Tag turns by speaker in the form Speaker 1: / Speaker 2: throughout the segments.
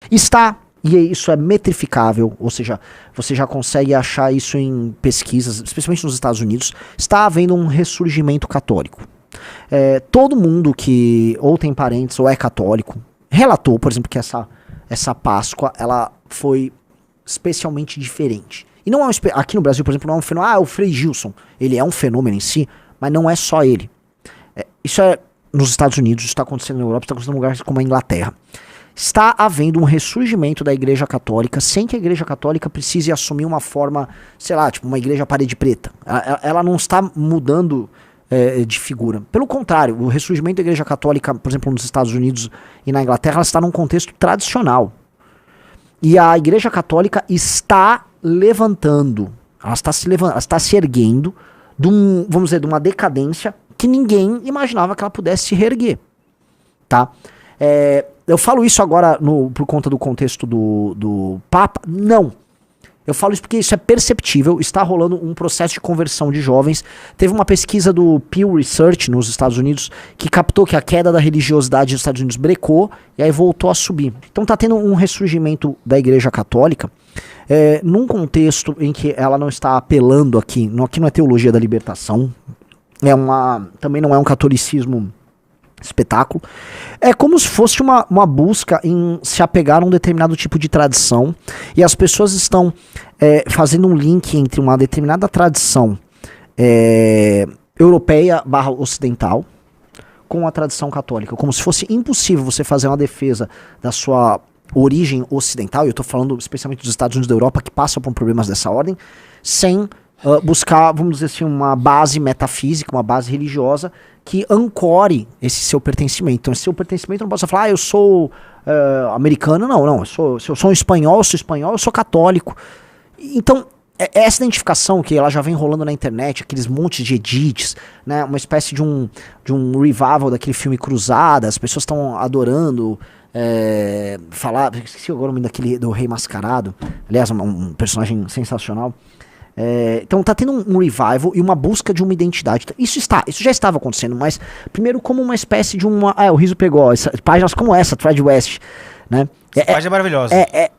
Speaker 1: Está, e isso é metrificável, ou seja, você já consegue achar isso em pesquisas, especialmente nos Estados Unidos, está havendo um ressurgimento católico. Todo mundo que ou tem parentes ou é católico relatou, por exemplo, que essa Páscoa ela foi especialmente diferente. E não é aqui no Brasil, por exemplo, não é um fenômeno. O Frei Gilson, ele é um fenômeno em si, mas não é só ele. Isso é nos Estados Unidos, está acontecendo na Europa, está acontecendo em lugares como a Inglaterra. Está havendo um ressurgimento da Igreja Católica sem que a Igreja Católica precise assumir uma forma, sei lá, tipo uma igreja parede preta. Ela não está mudando de figura. Pelo contrário, o ressurgimento da Igreja Católica, por exemplo, nos Estados Unidos e na Inglaterra, ela está num contexto tradicional. E a Igreja Católica está levantando, ela está se erguendo vamos dizer, de uma decadência que ninguém imaginava que ela pudesse se reerguer. Tá? Eu falo isso agora por conta do contexto do Papa? Não. Eu falo isso porque isso é perceptível, está rolando um processo de conversão de jovens. Teve uma pesquisa do Pew Research nos Estados Unidos que captou que a queda da religiosidade nos Estados Unidos brecou e aí voltou a subir. Então está tendo um ressurgimento da Igreja Católica num contexto em que ela não está apelando aqui não é teologia da libertação, também não é um catolicismo espetáculo. É como se fosse uma busca em se apegar a um determinado tipo de tradição, e as pessoas estão fazendo um link entre uma determinada tradição europeia / ocidental com a tradição católica, como se fosse impossível você fazer uma defesa da sua origem ocidental, e eu estou falando especialmente dos Estados Unidos da Europa, que passam por problemas dessa ordem, sem buscar, vamos dizer assim, uma base metafísica, uma base religiosa que ancore esse seu pertencimento. Então, esse seu pertencimento não posso falar, eu sou americano, não, se eu sou um espanhol, eu sou católico. Então, essa identificação que ela já vem rolando na internet, aqueles montes de edits, né, uma espécie de um revival daquele filme Cruzada, as pessoas estão adorando falar, esqueci agora o nome do Rei Mascarado, aliás, um personagem sensacional. Então tá tendo um revival e uma busca de uma identidade. Isso já estava acontecendo, mas primeiro como uma espécie de o Riso pegou páginas como essa, Thread West, né?
Speaker 2: Essa página é maravilhosa.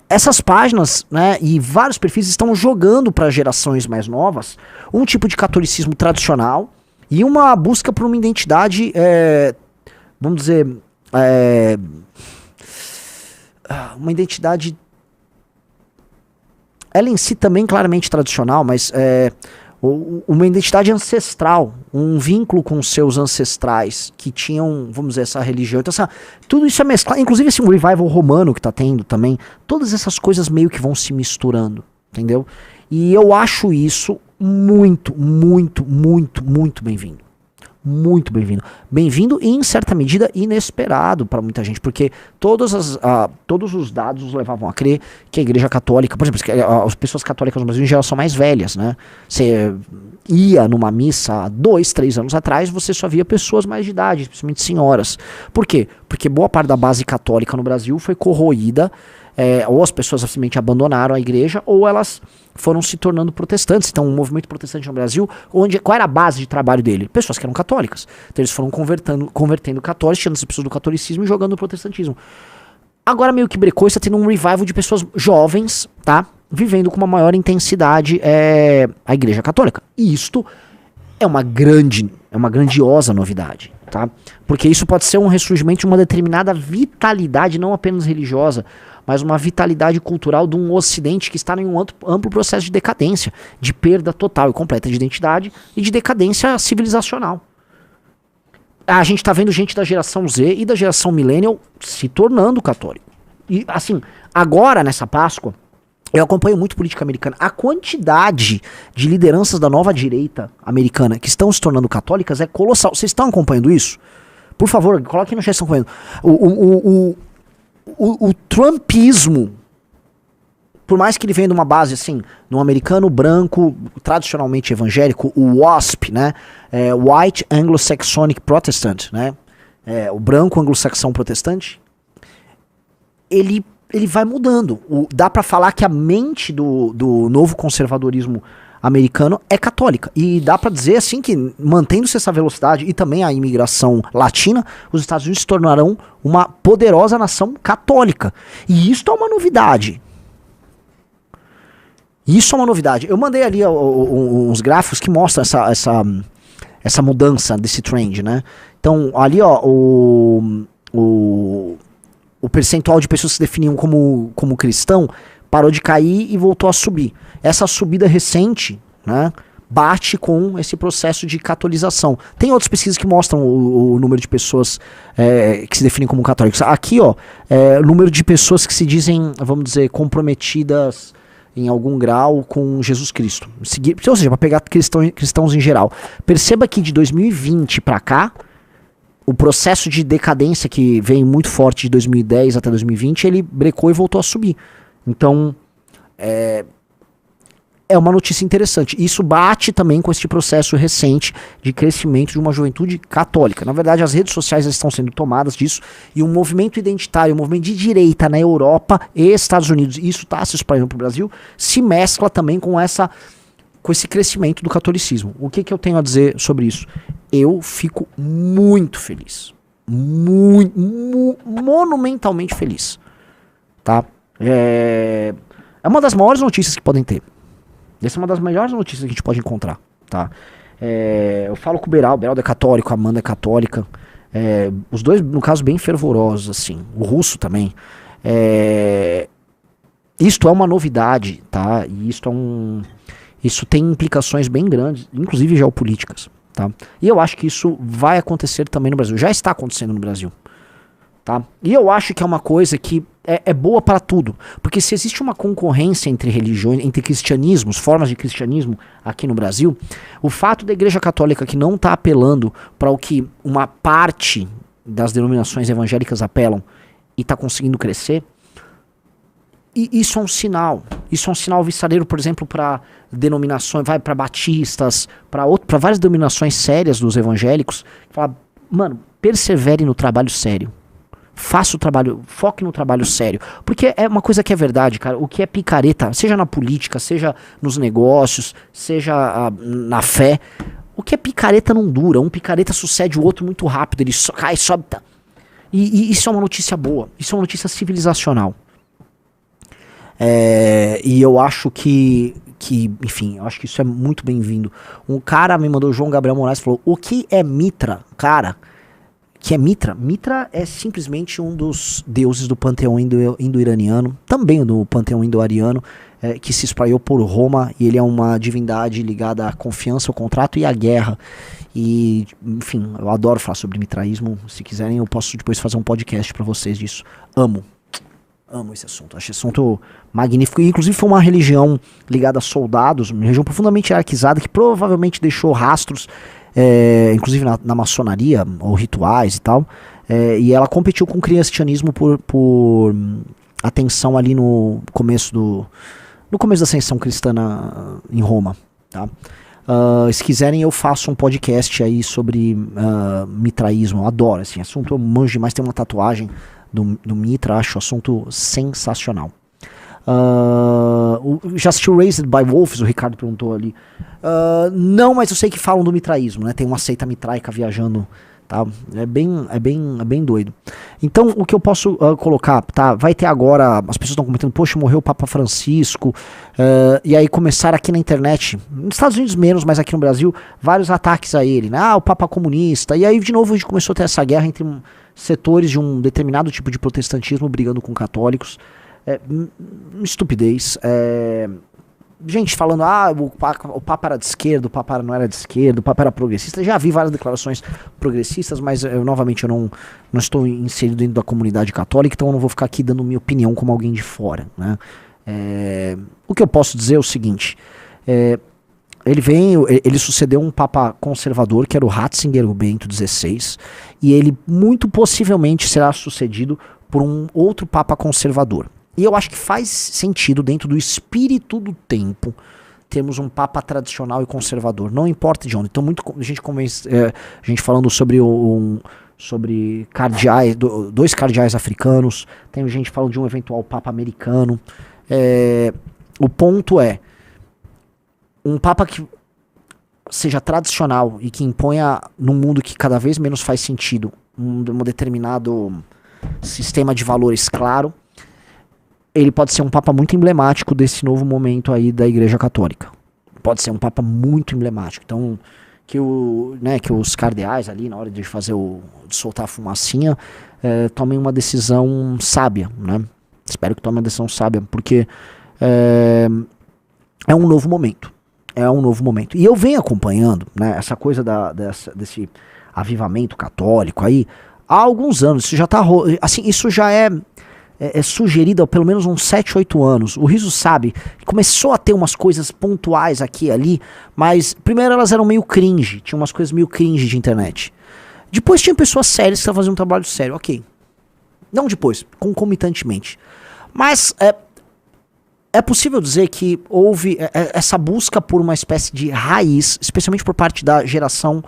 Speaker 1: Essas páginas, né, e vários perfis estão jogando para gerações mais novas um tipo de catolicismo tradicional e uma busca por uma identidade, vamos dizer, uma identidade, ela em si também claramente tradicional, mas uma identidade ancestral, um vínculo com os seus ancestrais que tinham, vamos dizer, essa religião. Então, tudo isso é mesclado, inclusive esse revival romano que tá tendo também, todas essas coisas meio que vão se misturando, entendeu? E eu acho isso muito, muito, muito, muito bem-vindo. Muito bem-vindo. Bem-vindo e, em certa medida, inesperado para muita gente, porque todos os dados nos levavam a crer que a Igreja Católica, por exemplo, as pessoas católicas no Brasil em geral são mais velhas, né? Você ia numa missa há 2, 3 anos atrás, você só via pessoas mais de idade, especialmente senhoras. Por quê? Porque boa parte da base católica no Brasil foi corroída, ou as pessoas simplesmente abandonaram a igreja, ou elas foram se tornando protestantes. Então, o movimento protestante no Brasil, qual era a base de trabalho dele? Pessoas que eram católicas. Então, eles foram convertendo católicos, tirando as pessoas do catolicismo e jogando no protestantismo. Agora, meio que brecou, está tendo um revival de pessoas jovens, tá? Vivendo com uma maior intensidade a igreja católica. E isto é uma grandiosa novidade, tá? Porque isso pode ser um ressurgimento de uma determinada vitalidade, não apenas religiosa, mas uma vitalidade cultural de um ocidente que está em um amplo processo de decadência, de perda total e completa de identidade e de decadência civilizacional. A gente está vendo gente da geração Z e da geração millennial se tornando católico. E assim, agora nessa Páscoa, eu acompanho muito política americana. A quantidade de lideranças da nova direita americana que estão se tornando católicas é colossal. Vocês estão acompanhando isso? Por favor, coloquem no chat, estão acompanhando. O trumpismo, por mais que ele venha de uma base assim, no americano branco, tradicionalmente evangélico, o WASP, né? White Anglo-Saxonic Protestant, né? O branco anglo-saxão protestante, ele vai mudando. Dá pra falar que a mente do novo conservadorismo americano é católica. E dá pra dizer assim que, mantendo-se essa velocidade e também a imigração latina, os Estados Unidos se tornarão uma poderosa nação católica. E isso é uma novidade. Isso é uma novidade. Eu mandei ali uns gráficos que mostram essa mudança desse trend, né? Então, ali, ó, o percentual de pessoas que se definiam como cristão parou de cair e voltou a subir. Essa subida recente, né, bate com esse processo de catolização. Tem outras pesquisas que mostram o número de pessoas que se definem como católicos. Aqui, ó, o número de pessoas que se dizem, vamos dizer, comprometidas em algum grau com Jesus Cristo. Ou seja, para pegar cristãos em geral. Perceba que de 2020 para cá, o processo de decadência que vem muito forte de 2010 até 2020, ele brecou e voltou a subir. Então, é uma notícia interessante. Isso bate também com este processo recente de crescimento de uma juventude católica. Na verdade, as redes sociais estão sendo tomadas disso, e um movimento identitário, um movimento de direita na Europa e Estados Unidos, e isso está se espalhando para o Brasil, se mescla também com esse crescimento do catolicismo. O que eu tenho a dizer sobre isso? Eu fico muito feliz. Monumentalmente feliz. Tá? É uma das maiores notícias que podem ter. Essa é uma das melhores notícias que a gente pode encontrar, tá? Eu falo com o Beraldo é católico, a Amanda é católica. Os dois, no caso, bem fervorosos, assim. O Russo também. Isto é uma novidade, tá? E isso tem implicações bem grandes, inclusive geopolíticas, tá? E eu acho que isso vai acontecer também no Brasil. Já está acontecendo no Brasil. Tá? E eu acho que é uma coisa que é boa para tudo, porque se existe uma concorrência entre religiões, entre cristianismos, formas de cristianismo aqui no Brasil, o fato da Igreja Católica que não está apelando para o que uma parte das denominações evangélicas apelam e está conseguindo crescer, e isso é um sinal. Isso é um sinal viçareiro, por exemplo, para denominações, vai para batistas, para várias denominações sérias dos evangélicos, fala, mano, persevere no trabalho sério. Faça o trabalho, foque no trabalho sério. Porque é uma coisa que é verdade, cara. O que é picareta, seja na política, seja nos negócios, seja na fé, o que é picareta não dura. Um picareta sucede o outro muito rápido, ele cai, sobe. Tá. E isso é uma notícia boa. Isso é uma notícia civilizacional. E eu acho que, enfim, eu acho que isso é muito bem-vindo. Um cara me mandou, João Gabriel Moraes, falou: o que é Mitra? Cara, que é Mitra? Mitra é simplesmente um dos deuses do panteão indo-iraniano, também do panteão indo-ariano, que se espraiou por Roma, e ele é uma divindade ligada à confiança, ao contrato e à guerra. E, enfim, eu adoro falar sobre mitraísmo. Se quiserem, eu posso depois fazer um podcast pra vocês disso. Amo esse assunto, acho esse assunto magnífico. E, inclusive, foi uma religião ligada a soldados, uma religião profundamente hierarquizada, que provavelmente deixou rastros, inclusive na maçonaria, ou rituais e tal, e ela competiu com o cristianismo por atenção ali no começo da ascensão cristã em Roma, tá? Se quiserem, eu faço um podcast aí sobre mitraísmo. Eu adoro esse assunto, eu manjo demais. Tem uma tatuagem do Mitra, acho o assunto sensacional. Já assistiu Raised by Wolves? O Ricardo perguntou ali. Não, mas eu sei que falam do mitraísmo, né? Tem uma seita mitraica viajando, tá? É bem doido. Então, o que eu posso colocar, tá? Vai ter agora, as pessoas estão comentando, poxa, morreu o Papa Francisco, e aí começaram aqui na internet, nos Estados Unidos menos, mas aqui no Brasil, vários ataques a ele, né? O Papa comunista, e aí de novo a gente começou a ter essa guerra entre setores de um determinado tipo de protestantismo brigando com católicos. Estupidez. Gente falando, o Papa era de esquerda, o Papa não era de esquerda, o Papa era progressista. Já vi várias declarações progressistas, mas novamente eu não estou inserido dentro da comunidade católica, então eu não vou ficar aqui dando minha opinião como alguém de fora, né? O que eu posso dizer é o seguinte: ele sucedeu um Papa conservador, que era o Ratzinger, o Bento XVI, e ele muito possivelmente será sucedido por um outro Papa conservador. E eu acho que faz sentido, dentro do espírito do tempo, termos um Papa tradicional e conservador, não importa de onde. Então, gente falando sobre cardeais, dois cardeais africanos, tem gente falando de um eventual Papa americano. O ponto é, um papa que seja tradicional e que imponha num mundo que cada vez menos faz sentido um determinado sistema de valores claro, ele pode ser um papa muito emblemático desse novo momento aí da Igreja Católica. Pode ser um papa muito emblemático. Então, que os cardeais ali, na hora de soltar a fumacinha, tomem uma decisão sábia, né? Espero que tomem uma decisão sábia, porque é um novo momento. É um novo momento. E eu venho acompanhando, né, essa coisa desse avivamento católico aí há alguns anos. Isso já tá, assim, isso já é sugerido há pelo menos uns 7, 8 anos. O Riso sabe, começou a ter umas coisas pontuais aqui e ali, mas primeiro elas eram meio cringe, tinha umas coisas meio cringe de internet. Depois tinha pessoas sérias que estavam fazendo um trabalho sério, ok. Não depois, concomitantemente. Mas é possível dizer que houve essa busca por uma espécie de raiz, especialmente por parte da geração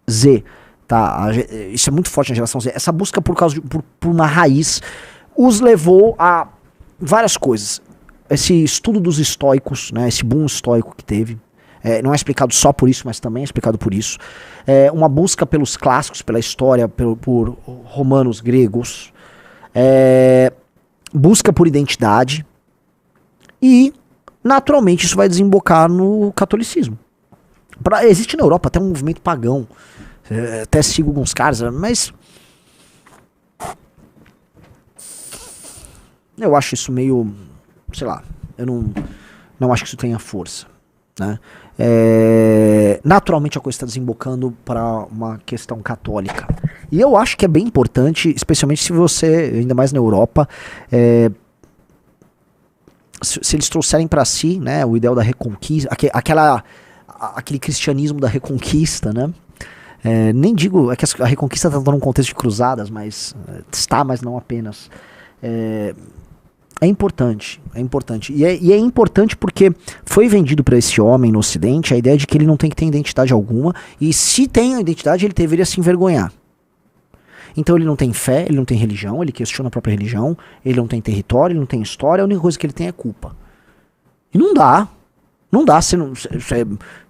Speaker 1: Z, tá? Isso é muito forte na geração Z. Essa busca por uma raiz os levou a várias coisas. Esse estudo dos estoicos, né? Esse boom estoico que teve. Não é explicado só por isso, mas também é explicado por isso. Uma busca pelos clássicos, pela história, por romanos, gregos. Busca por identidade. E, naturalmente, isso vai desembocar no catolicismo. Existe na Europa até um movimento pagão. Até sigo alguns caras, mas eu acho isso meio, sei lá, eu não acho que isso tenha força, né? Naturalmente a coisa está desembocando para uma questão católica. E eu acho que é bem importante, especialmente se você, ainda mais na Europa, se eles trouxerem para si, né, o ideal da reconquista, aquele cristianismo da reconquista, né? Nem digo que a reconquista está num contexto de cruzadas, mas está, mas não apenas. É importante. E é importante porque foi vendido para esse homem no Ocidente a ideia de que ele não tem que ter identidade alguma, e se tem a identidade ele deveria se envergonhar. Então ele não tem fé, ele não tem religião, ele questiona a própria religião, ele não tem território, ele não tem história, a única coisa que ele tem é culpa. E não dá,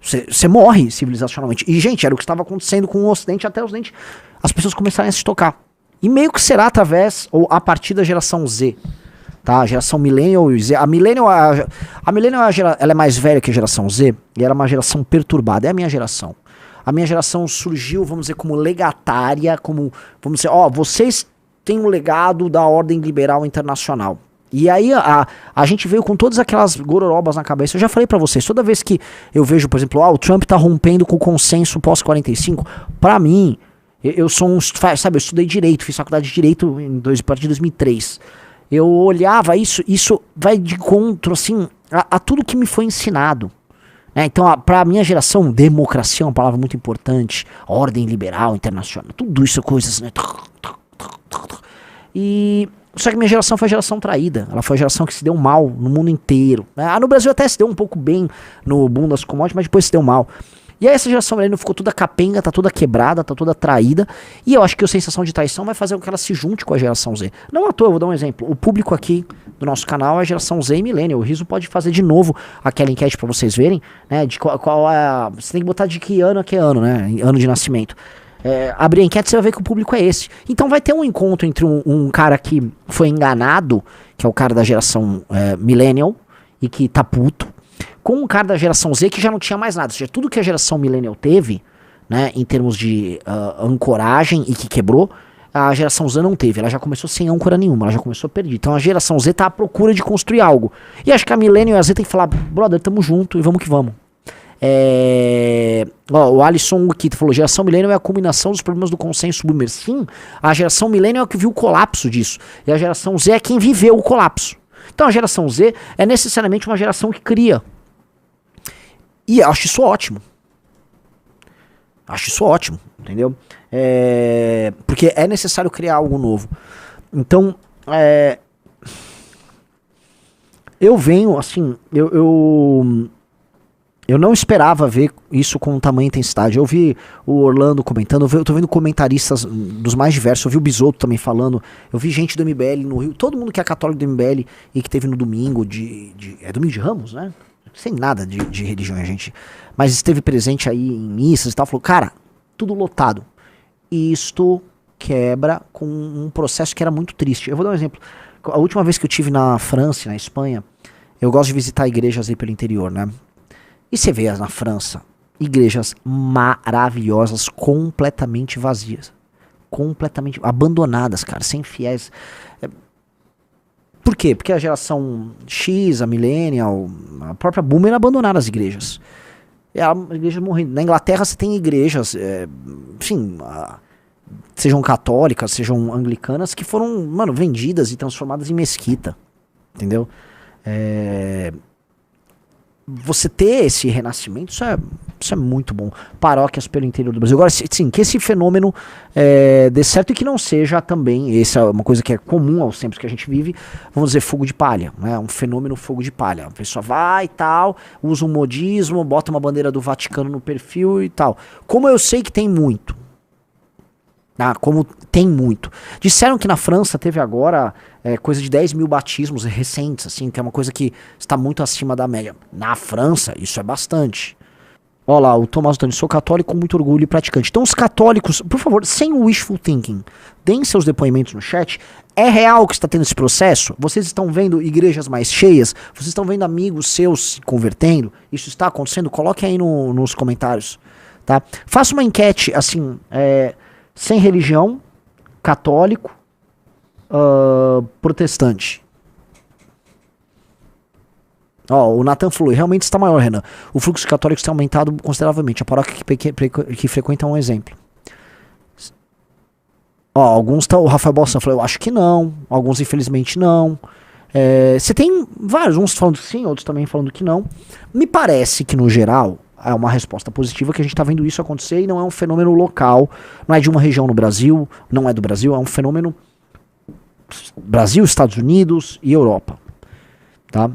Speaker 1: você morre civilizacionalmente. E, gente, era o que estava acontecendo com o Ocidente, até o Ocidente, as pessoas começarem a se tocar. E meio que será através, ou a partir da geração Z, tá? A geração Millennial e Z. A Millennial ela é mais velha que a geração Z, e ela é uma geração perturbada, é a minha geração. A minha geração surgiu, vamos dizer, como legatária, vamos dizer, vocês têm um legado da ordem liberal internacional. E aí a gente veio com todas aquelas gororobas na cabeça. Eu já falei pra vocês, toda vez que eu vejo, por exemplo, o Trump tá rompendo com o consenso pós-45, pra mim, eu sou eu estudei Direito, fiz faculdade de Direito a partir de 2003. Eu olhava isso vai de encontro, assim, a tudo que me foi ensinado. Então, para a minha geração, democracia é uma palavra muito importante, ordem liberal, internacional, tudo isso é coisas, né? Só que minha geração foi a geração traída, ela foi a geração que se deu mal no mundo inteiro. No Brasil até se deu um pouco bem no boom das commodities, mas depois se deu mal. E aí essa geração não ficou toda capenga, tá toda quebrada, tá toda traída. E eu acho que a sensação de traição vai fazer com que ela se junte com a geração Z. Não à toa, eu vou dar um exemplo. O público aqui do nosso canal é a geração Z e Millennial. O Riso pode fazer de novo aquela enquete pra vocês verem, né? De qual é. Você tem que botar de que ano a que ano, né? Ano de nascimento. Abrir a enquete, você vai ver que o público é esse. Então vai ter um encontro entre um cara que foi enganado, que é o cara da geração Millennial, e que tá puto, com um cara da geração Z que já não tinha mais nada. Ou seja, tudo que a geração Millennial teve, né, em termos de ancoragem e que quebrou, a geração Z não teve. Ela já começou sem âncora nenhuma, ela já começou perdida. Então a geração Z tá à procura de construir algo. E acho que a Millennial e a Z tem que falar, brother, tamo junto e vamos que vamos. O Alisson aqui falou, geração Millennial é a combinação dos problemas do consenso boomer. Sim, a geração Millennial é que viu o colapso disso. E a geração Z é quem viveu o colapso. Então a geração Z é necessariamente uma geração que cria. E eu acho isso ótimo. Acho isso ótimo, entendeu? Porque é necessário criar algo novo. Então, eu venho, assim, eu não esperava ver isso com tamanha intensidade. Eu vi o Orlando comentando, eu tô vendo comentaristas dos mais diversos, eu vi o Bisotto também falando, eu vi gente do MBL no Rio, todo mundo que é católico do MBL e que teve no domingo é domingo de Ramos, né? sem nada de religião, a gente, mas esteve presente aí em missas e tal, falou, cara, tudo lotado. E isto quebra com um processo que era muito triste. Eu vou dar um exemplo. A última vez que eu tive na França, na Espanha, eu gosto de visitar igrejas aí pelo interior, né? E você vê na França, igrejas maravilhosas, completamente vazias. Completamente abandonadas, cara, sem fiéis. Por quê? Porque a geração X, a Millennial, a própria Boomer abandonaram as igrejas. E a igreja morrendo. Na Inglaterra você tem igrejas, enfim, sejam católicas, sejam anglicanas, que foram, mano, vendidas e transformadas em mesquita. Entendeu? Você ter esse renascimento, isso é muito bom. Paróquias pelo interior do Brasil. Agora, sim, que esse fenômeno dê certo e que não seja também, essa é uma coisa que é comum aos tempos que a gente vive, vamos dizer, fogo de palha, né? Um fenômeno fogo de palha. A pessoa vai e tal, usa um modismo, bota uma bandeira do Vaticano no perfil e tal. Como eu sei que tem muito. Como tem muito. Disseram que na França teve agora coisa de 10 mil batismos recentes, assim, que é uma coisa que está muito acima da média. Na França, isso é bastante. Olha lá, o Tomás Antônio, sou católico com muito orgulho e praticante. Então os católicos, por favor, sem wishful thinking, deem seus depoimentos no chat. É real que está tendo esse processo? Vocês estão vendo igrejas mais cheias? Vocês estão vendo amigos seus se convertendo? Isso está acontecendo? Coloquem aí nos comentários, tá? Faça uma enquete, assim, sem religião, católico, protestante. O Nathan falou, realmente está maior, Renan. O fluxo de católicos tem aumentado consideravelmente. A paróquia que frequenta é um exemplo. Alguns o Rafael Bolson falou, eu acho que não. Alguns, infelizmente, não. Você tem vários, uns falando que sim, outros também falando que não. Me parece que, no geral, é uma resposta positiva, que a gente está vendo isso acontecer e não é um fenômeno local, não é de uma região no Brasil, não é do Brasil, é um fenômeno Brasil, Estados Unidos e Europa, tá?